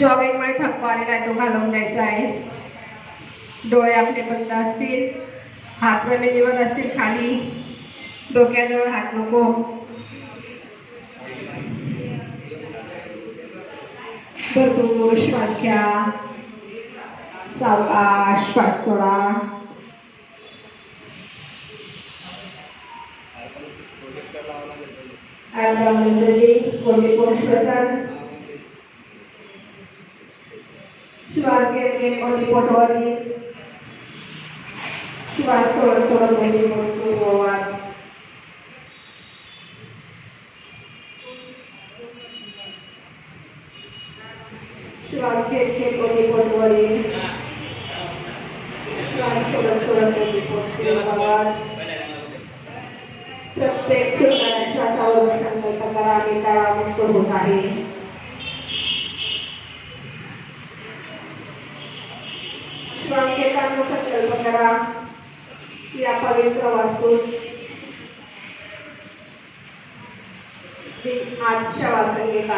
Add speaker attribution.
Speaker 1: जॉगिंगमुळे थकवा आलेला आहे तो घालवून द्यायचा आहे. डोळे आपले बंद असतील, हात जमिनीवर असतील खाली, डोक्याजवळ हात नको. भरपूर श्वास घ्या, सावकाश श्वास सोडा. श्वसन. श्वास घेत मोठी पोटवारी, श्वास सोडत सोडत मोठी पोटवारी. श्वास घेत मोठी पोटवारी, श्वास सोडत सोडत मोठी पोटवारी. प्रत्येक छोट्या श्वासावर संकल्प करा मी तणावमुक्त होत आहे. श्वास घेताना संकल्प करा या पवित्र वास्तूत मी आज शवासन घेत आहे.